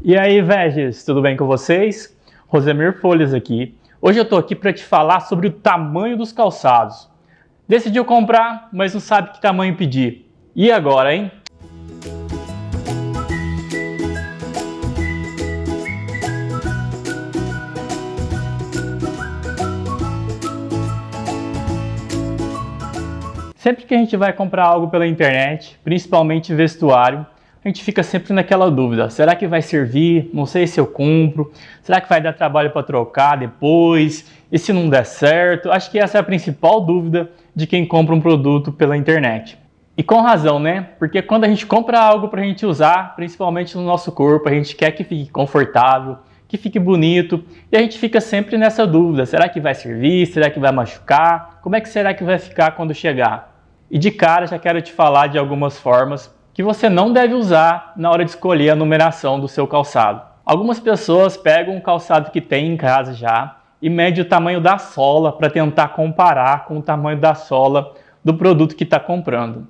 E aí, Veges, tudo bem com vocês? Rosemir Folhas aqui. Hoje eu tô aqui para te falar sobre o tamanho dos calçados. Decidiu comprar, mas não sabe que tamanho pedir. E agora, hein? Sempre que a gente vai comprar algo pela internet, principalmente vestuário, a gente fica sempre naquela dúvida: será que vai servir? Não sei se eu compro. Será que vai dar trabalho para trocar depois? E se não der certo? Acho que essa é a principal dúvida de quem compra um produto pela internet. E com razão, né? Porque quando a gente compra algo para a gente usar, principalmente no nosso corpo, a gente quer que fique confortável, que fique bonito, e a gente fica sempre nessa dúvida: será que vai servir? Será que vai machucar? Como é que será que vai ficar quando chegar? E de cara já quero te falar de algumas formas que você não deve usar na hora de escolher a numeração do seu calçado. Algumas pessoas pegam um calçado que tem em casa já e medem o tamanho da sola para tentar comparar com o tamanho da sola do produto que está comprando.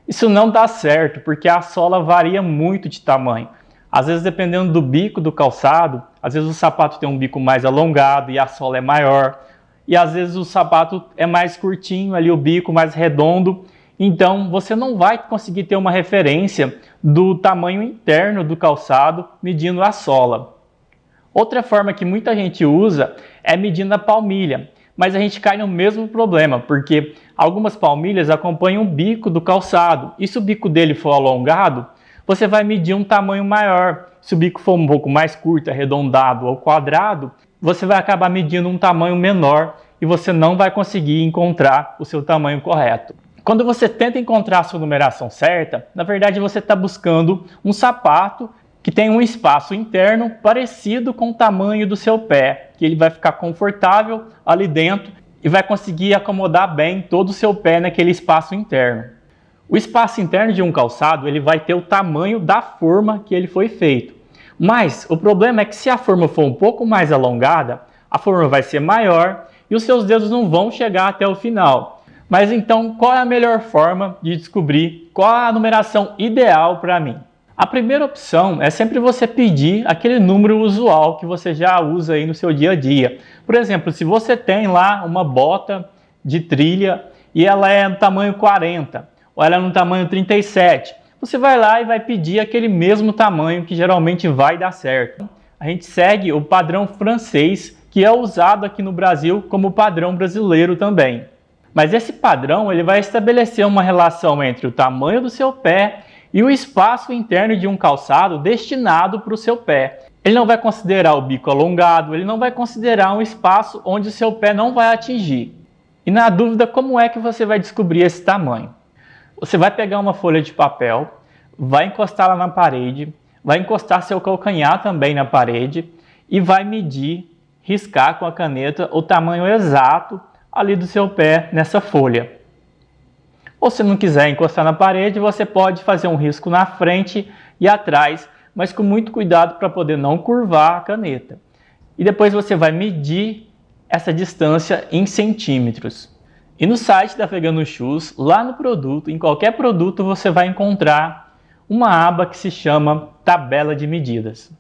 Isso não dá certo, porque a sola varia muito de tamanho. Às vezes, dependendo do bico do calçado, às vezes o sapato tem um bico mais alongado e a sola é maior. E às vezes o sapato é mais curtinho, ali o bico mais redondo. Então você não vai conseguir ter uma referência do tamanho interno do calçado medindo a sola. Outra forma que muita gente usa é medindo a palmilha, mas a gente cai no mesmo problema, porque algumas palmilhas acompanham o bico do calçado, e se o bico dele for alongado, você vai medir um tamanho maior. Se o bico for um pouco mais curto, arredondado ou quadrado, você vai acabar medindo um tamanho menor e você não vai conseguir encontrar o seu tamanho correto. Quando você tenta encontrar a sua numeração certa, na verdade você está buscando um sapato que tem um espaço interno parecido com o tamanho do seu pé, que ele vai ficar confortável ali dentro e vai conseguir acomodar bem todo o seu pé naquele espaço interno. O espaço interno de um calçado ele vai ter o tamanho da forma que ele foi feito. Mas o problema é que se a forma for um pouco mais alongada, a forma vai ser maior e os seus dedos não vão chegar até o final. Mas então, qual é a melhor forma de descobrir qual é a numeração ideal para mim? A primeira opção é sempre você pedir aquele número usual que você já usa aí no seu dia a dia. Por exemplo, se você tem lá uma bota de trilha e ela é no tamanho 40 ou ela é no tamanho 37, você vai lá e vai pedir aquele mesmo tamanho que geralmente vai dar certo. A gente segue o padrão francês, que é usado aqui no Brasil como padrão brasileiro também. Mas esse padrão ele vai estabelecer uma relação entre o tamanho do seu pé e o espaço interno de um calçado destinado para o seu pé. Ele não vai considerar o bico alongado, ele não vai considerar um espaço onde o seu pé não vai atingir. E na dúvida, como é que você vai descobrir esse tamanho? Você vai pegar uma folha de papel, vai encostar lá na parede, vai encostar seu calcanhar também na parede e vai medir, riscar com a caneta o tamanho exato ali do seu pé nessa folha. Ou se não quiser encostar na parede, você pode fazer um risco na frente e atrás, mas com muito cuidado para poder não curvar a caneta. E depois você vai medir essa distância em centímetros. E no site da Vegano Shoes, lá no produto, em qualquer produto, você vai encontrar uma aba que se chama tabela de medidas.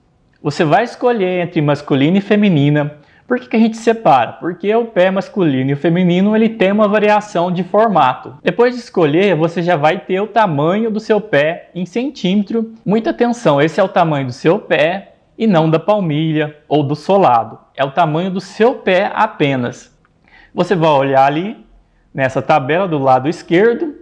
Você vai escolher entre masculina e feminina. Por que a gente separa? Porque o pé masculino e o feminino ele tem uma variação de formato. Depois de escolher, você já vai ter o tamanho do seu pé em centímetro. Muita atenção, esse é o tamanho do seu pé e não da palmilha ou do solado. É o tamanho do seu pé apenas. Você vai olhar ali nessa tabela do lado esquerdo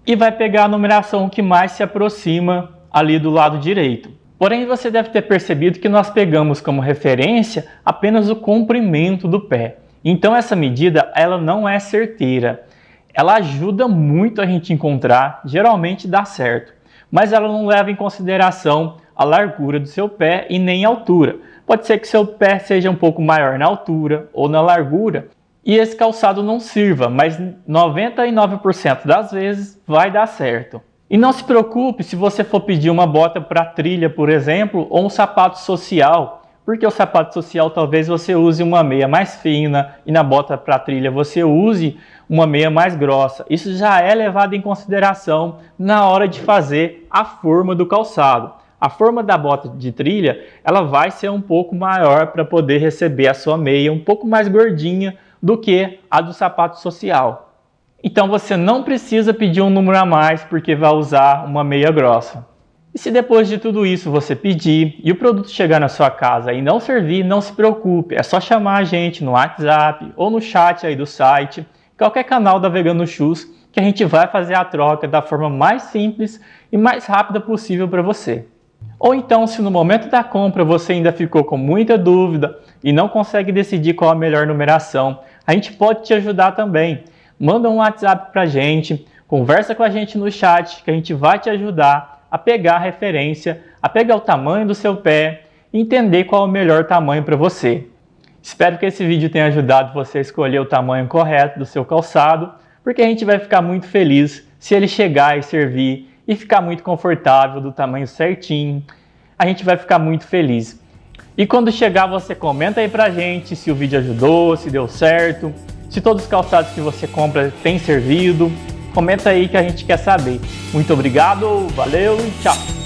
e vai pegar a numeração que mais se aproxima ali do lado direito. Porém, você deve ter percebido que nós pegamos como referência apenas o comprimento do pé. Então essa medida ela não é certeira. Ela ajuda muito a gente encontrar, geralmente dá certo, mas ela não leva em consideração a largura do seu pé e nem a altura. Pode ser que seu pé seja um pouco maior na altura ou na largura, e esse calçado não sirva, mas 99% das vezes vai dar certo. E não se preocupe se você for pedir uma bota para trilha, por exemplo, ou um sapato social, porque o sapato social talvez você use uma meia mais fina e na bota para trilha você use uma meia mais grossa. Isso já é levado em consideração na hora de fazer a forma do calçado. a forma da bota de trilha ela vai ser um pouco maior para poder receber a sua meia um pouco mais gordinha do que a do sapato social. Então você não precisa pedir um número a mais porque vai usar uma meia grossa. E se depois de tudo isso você pedir e o produto chegar na sua casa e não servir, não se preocupe, é só chamar a gente no WhatsApp ou no chat aí do site, qualquer canal da Vegano Shoes, que a gente vai fazer a troca da forma mais simples e mais rápida possível para você. Ou então, se no momento da compra você ainda ficou com muita dúvida e não consegue decidir qual a melhor numeração, a gente pode te ajudar também. Manda um WhatsApp para a gente, conversa com a gente no chat que a gente vai te ajudar a pegar a referência, a pegar o tamanho do seu pé e entender qual é o melhor tamanho para você. Espero que esse vídeo tenha ajudado você a escolher o tamanho correto do seu calçado, porque a gente vai ficar muito feliz se ele chegar e servir e ficar muito confortável, do tamanho certinho. A gente vai ficar muito feliz. E quando chegar, você comenta aí pra gente se o vídeo ajudou, se deu certo, se todos os calçados que você compra têm servido. Comenta aí que a gente quer saber. Muito obrigado, valeu e tchau!